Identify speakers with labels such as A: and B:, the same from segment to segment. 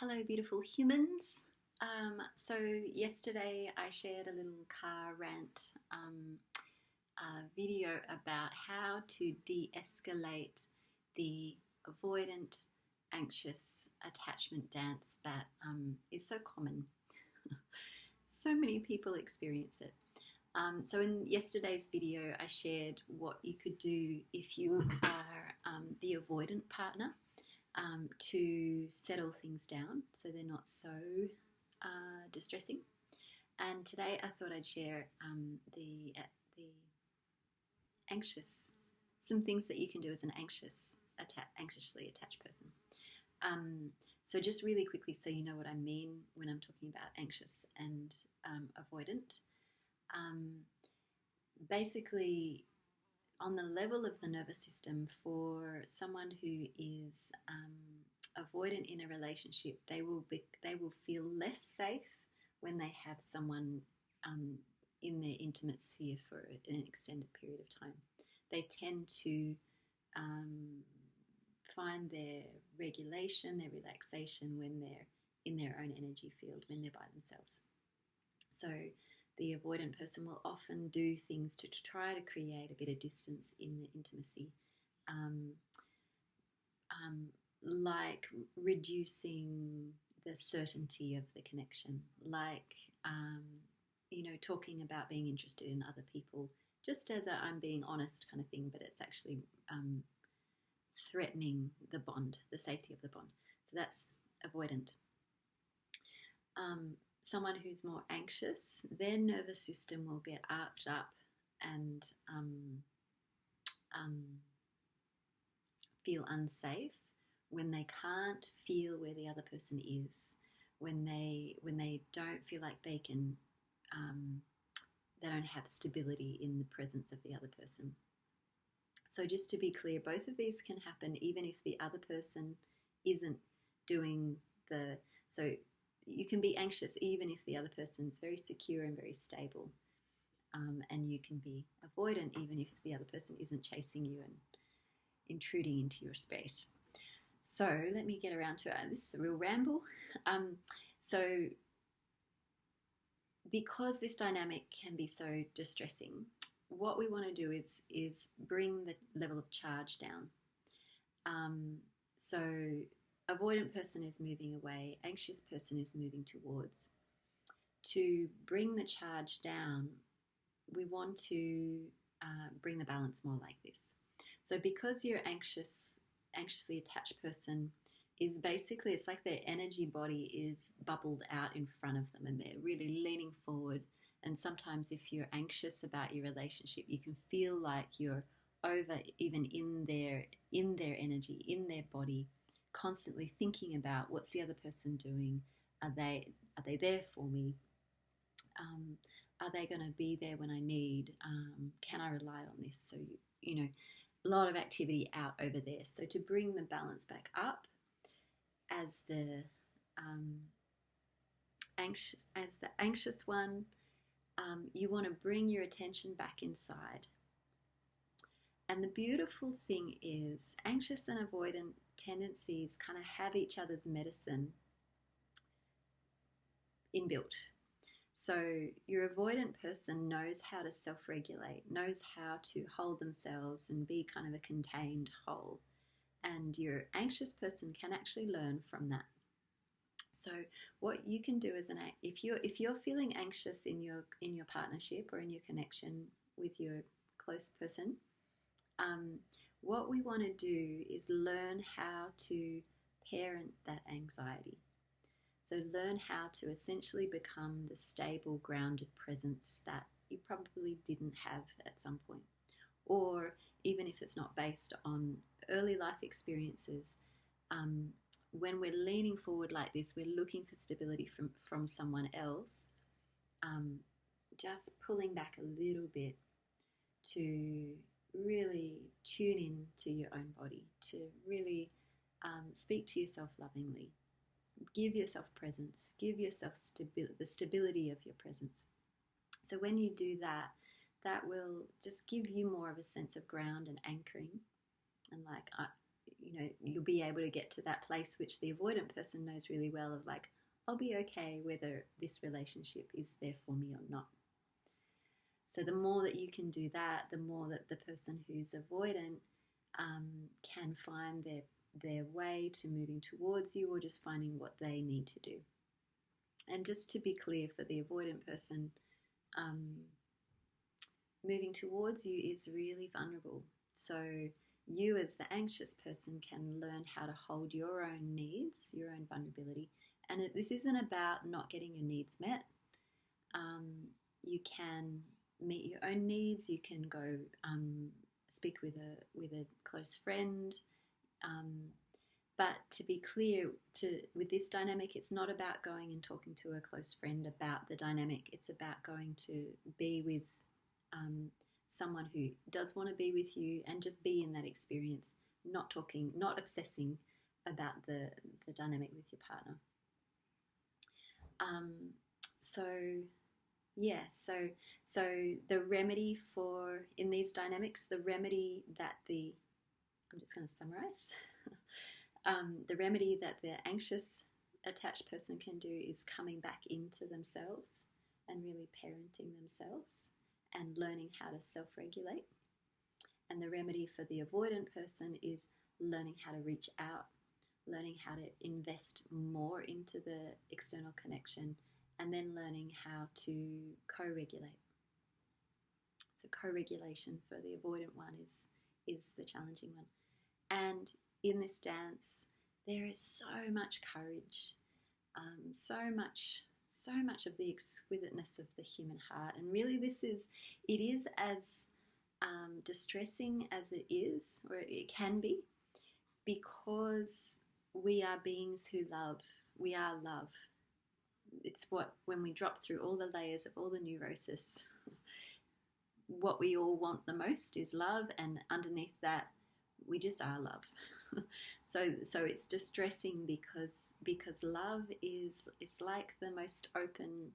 A: Hello, beautiful humans. So yesterday I shared a little car rant video about how to de-escalate the avoidant, anxious attachment dance that is so common. So many people experience it. So in yesterday's video, I shared what you could do if you are the avoidant partner. To settle things down so they're not so distressing. And today I thought I'd share the anxious, some things that you can do as an anxiously attached person. So just really quickly, so you know what I mean when I'm talking about anxious and avoidant. Basically, on the level of the nervous system, for someone who is avoidant in a relationship, they will feel less safe when they have someone in their intimate sphere for an extended period of time. They tend to find their regulation, their relaxation when they're in their own energy field, when they're by themselves. So the avoidant person will often do things to try to create a bit of distance in the intimacy, like reducing the certainty of the connection, like, talking about being interested in other people, just as I'm being honest kind of thing, but it's actually threatening the bond, the safety of the bond. So that's avoidant. Someone who's more anxious, their nervous system will get arched up and feel unsafe when they can't feel where the other person is, when they don't feel like they don't have stability in the presence of the other person. So just to be clear, both of these can happen even if the other person isn't doing so you can be anxious even if the other person's very secure and very stable. And you can be avoidant even if the other person isn't chasing you and intruding into your space. So let me get around to it. This is a real ramble. So because this dynamic can be so distressing, what we want to do is bring the level of charge down. So avoidant person is moving away, anxious person is moving towards. To bring the charge down, we want to bring the balance more like this. So because your anxiously attached person is basically, it's like their energy body is bubbled out in front of them and they're really leaning forward. And sometimes if you're anxious about your relationship, you can feel like you're over even in their energy, in their body, constantly thinking about what's the other person doing? Are they there for me? Are they going to be there when I need? Can I rely on this? So a lot of activity out over there. So to bring the balance back up as the anxious one, you want to bring your attention back inside. And the beautiful thing is, anxious and avoidant tendencies kind of have each other's medicine inbuilt. So your avoidant person knows how to self-regulate, knows how to hold themselves and be kind of a contained whole. And your anxious person can actually learn from that. So what you can do is, if you're feeling anxious in your partnership or in your connection with your close person, what we want to do is learn how to parent that anxiety. So learn how to essentially become the stable, grounded presence that you probably didn't have at some point. Or even if it's not based on early life experiences, when we're leaning forward like this, we're looking for stability from someone else, just pulling back a little bit to really tune in to your own body, to really speak to yourself lovingly. Give yourself presence, give yourself the stability of your presence. So when you do that, that will just give you more of a sense of ground and anchoring, and like you'll be able to get to that place which the avoidant person knows really well of, like, I'll be okay whether this relationship is there for me or not. So the more that you can do that, the more that the person who's avoidant can find their way to moving towards you, or just finding what they need to do. And just to be clear, for the avoidant person, moving towards you is really vulnerable. So you, as the anxious person, can learn how to hold your own needs, your own vulnerability. And this isn't about not getting your needs met. You can meet your own needs. You can go speak with a close friend. But to be clear, with this dynamic, it's not about going and talking to a close friend about the dynamic. It's about going to be with someone who does want to be with you, and just be in that experience, not talking, not obsessing about the dynamic with your partner. So the remedy for, in these dynamics, the remedy that I'm just going to summarize. The remedy that the anxious attached person can do is coming back into themselves and really parenting themselves and learning how to self-regulate. And the remedy for the avoidant person is learning how to reach out, learning how to invest more into the external connection, and then learning how to co-regulate. So co-regulation for the avoidant one is the challenging one. And in this dance, there is so much courage, so much of the exquisiteness of the human heart. And really it is as distressing as it is, or it can be, because we are beings who love. We are love. It's when we drop through all the layers of all the neurosis, what we all want the most is love, and underneath that, we just are love. So it's distressing because love is like the most open,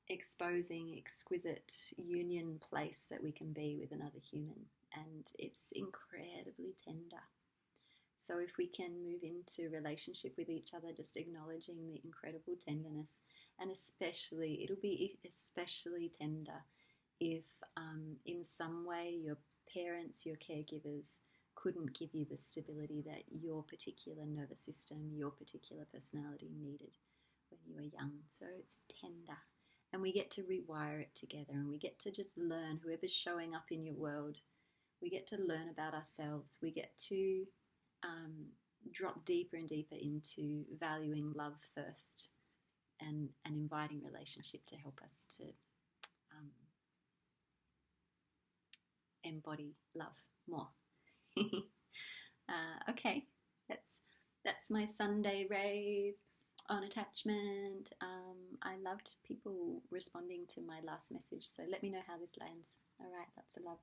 A: exposing, exquisite union place that we can be with another human, and it's incredibly tender. So if we can move into relationship with each other, just acknowledging the incredible tenderness, and it'll be especially tender if in some way your parents, your caregivers, couldn't give you the stability that your particular nervous system, your particular personality needed when you were young. So it's tender. And we get to rewire it together, and we get to just learn, whoever's showing up in your world, we get to learn about ourselves. We get to drop deeper and deeper into valuing love first, and inviting relationship to help us to embody love more. Okay, that's my Sunday rave on attachment. I loved people responding to my last message, so let me know how this lands. All right, lots of love.